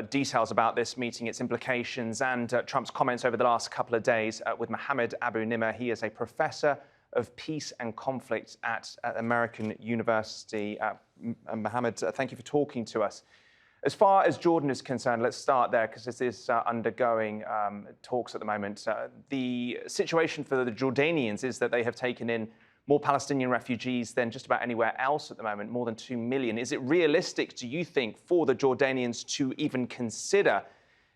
details about this meeting, its implications, and Trump's comments over the last couple of days with Mohammed Abu-Nimer. He is a professor of peace and conflict at American University. Mohammed, thank you for talking to us. As far as Jordan is concerned, let's start there because this is undergoing talks at the moment. The situation for the Jordanians is that they have taken in more Palestinian refugees than just about anywhere else at the moment, more than 2 million. Is it realistic, do you think, for the Jordanians to even consider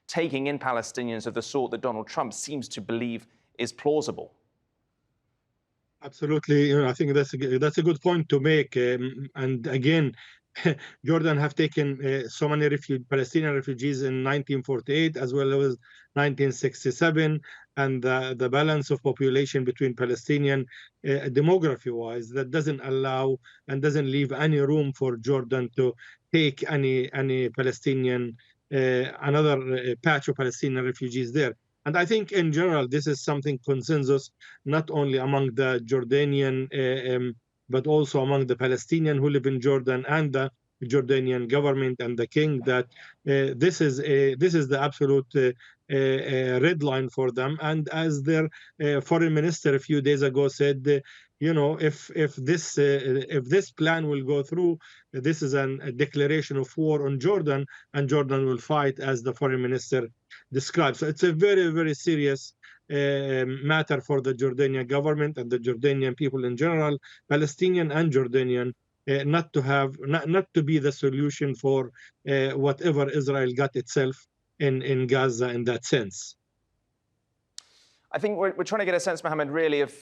taking in Palestinians of the sort that Donald Trump seems to believe is plausible? Absolutely. I think that's a good point to make. And again, Jordan have taken so many Palestinian refugees in 1948 as well as 1967, and the balance of population between Palestinian demography-wise that doesn't allow and doesn't leave any room for Jordan to take any Palestinian another patch of Palestinian refugees there. And I think in general this is something consensus not only among the Jordanian but also among the Palestinians who live in Jordan and the Jordanian government and the king, that this is the absolute red line for them. And as their foreign minister a few days ago said, if this plan will go through, this is a declaration of war on Jordan, and Jordan will fight, as the foreign minister described. So it's a very, very serious matter for the Jordanian government and the Jordanian people in general, Palestinian and Jordanian, not to be the solution for whatever Israel got itself in Gaza in that sense. I think we're trying to get a sense, Mohammed, really of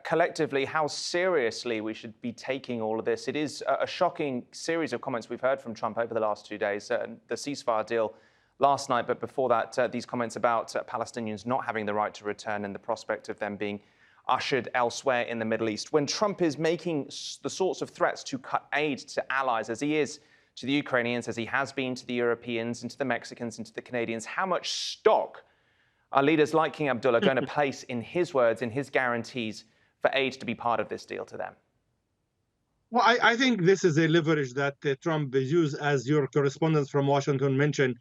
collectively how seriously we should be taking all of this. It is a shocking series of comments we've heard from Trump over the last 2 days. The ceasefire deal last night, but before that, these comments about Palestinians not having the right to return and the prospect of them being ushered elsewhere in the Middle East. When Trump is making the sorts of threats to cut aid to allies, as he is to the Ukrainians, as he has been to the Europeans and to the Mexicans and to the Canadians, how much stock are leaders like King Abdullah going to place in his words, in his guarantees for aid to be part of this deal to them? Well, I think this is a leverage that Trump used, as your correspondent from Washington mentioned.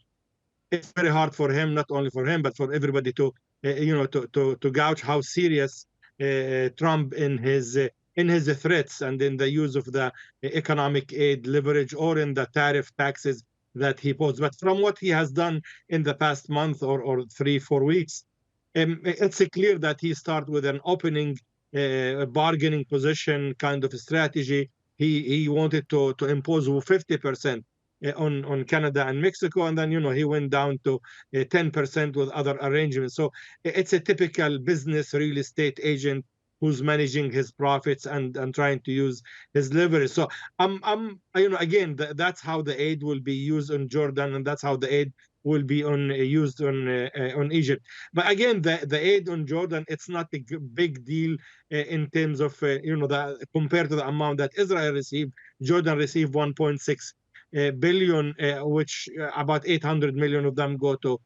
It's very hard for him, not only for him, but for everybody to, to gauge how serious Trump in his threats and in the use of the economic aid leverage or in the tariff taxes that he posed. But from what he has done in the past month or 3-4 weeks, it's clear that he started with an opening bargaining position kind of a strategy. He wanted to impose 50% on Canada and Mexico, and then he went down to 10% with other arrangements. So it's a typical business real estate agent who's managing his profits and trying to use his leverage. So again, that's how the aid will be used on Jordan, and that's how the aid will be used on Egypt. But again, the aid on Jordan, it's not a big deal in terms of compared to the amount that Israel received. Jordan received 1.6 billion, which about 800 million of them go to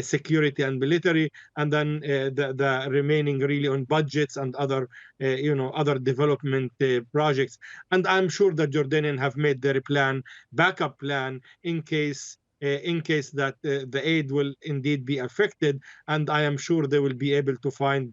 security and military, and then the remaining really on budgets and other other development projects. And I'm sure the Jordanians have made their backup plan in case that the aid will indeed be affected, and I am sure they will be able to find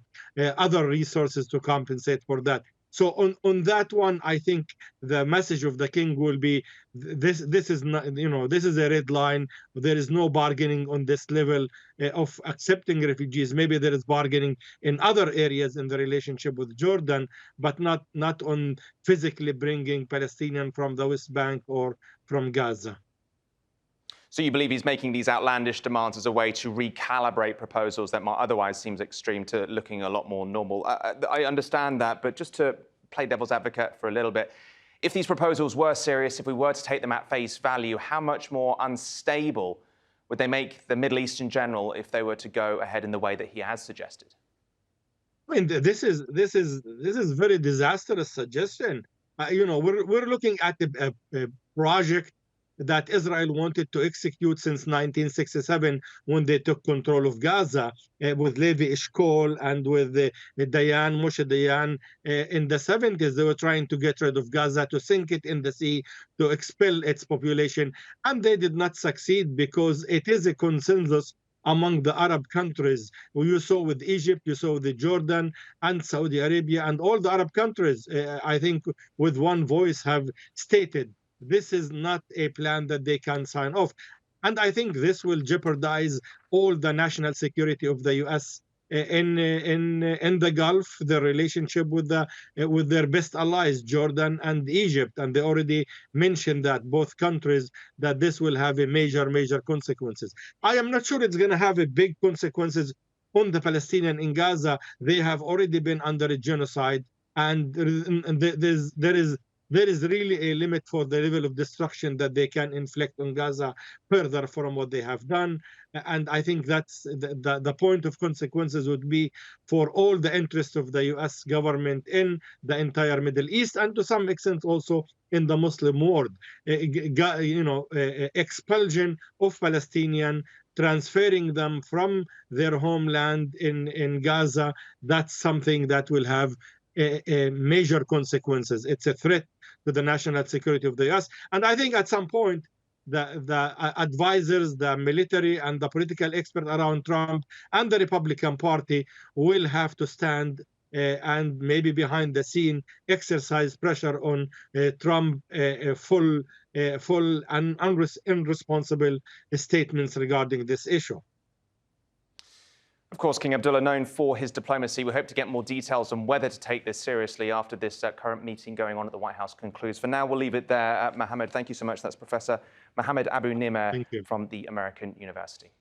other resources to compensate for that. So on that one, I think the message of the king will be this is not, this is a red line. There is no bargaining on this level of accepting refugees. Maybe there is bargaining in other areas in the relationship with Jordan, but not on physically bringing Palestinians from the West Bank or from Gaza. So you believe he's making these outlandish demands as a way to recalibrate proposals that might otherwise seem extreme to looking a lot more normal. I understand that, but just to play devil's advocate for a little bit, if these proposals were serious, if we were to take them at face value, how much more unstable would they make the Middle East in general if they were to go ahead in the way that he has suggested? I mean, this is very disastrous suggestion. We're looking at a project that Israel wanted to execute since 1967 when they took control of Gaza with Levi Eshkol and with Moshe Dayan in the 70s. They were trying to get rid of Gaza, to sink it in the sea, to expel its population. And they did not succeed because it is a consensus among the Arab countries. You saw with Egypt, you saw with Jordan and Saudi Arabia, and all the Arab countries, I think, with one voice have stated this is not a plan that they can sign off. And I think this will jeopardize all the national security of the U.S. In the Gulf, the relationship with their best allies, Jordan and Egypt, and they already mentioned that both countries that this will have a major consequences. I am not sure it's going to have a big consequences on the Palestinian in Gaza. They have already been under a genocide, and there is really a limit for the level of destruction that they can inflict on Gaza further from what they have done. And I think that's the point of consequences would be for all the interests of the U.S. government in the entire Middle East, and to some extent also in the Muslim world. Expulsion of Palestinians, transferring them from their homeland in Gaza, that's something that will have major consequences. It's a threat to the national security of the U.S. And I think at some point, the advisors, the military, and the political experts around Trump and the Republican Party will have to stand and maybe behind the scene exercise pressure on Trump full and irresponsible statements regarding this issue. Of course, King Abdullah, known for his diplomacy, we hope to get more details on whether to take this seriously after this current meeting going on at the White House concludes. For now, we'll leave it there. Mohammed, thank you so much. That's Professor Mohammed Abu-Nimer from the American University.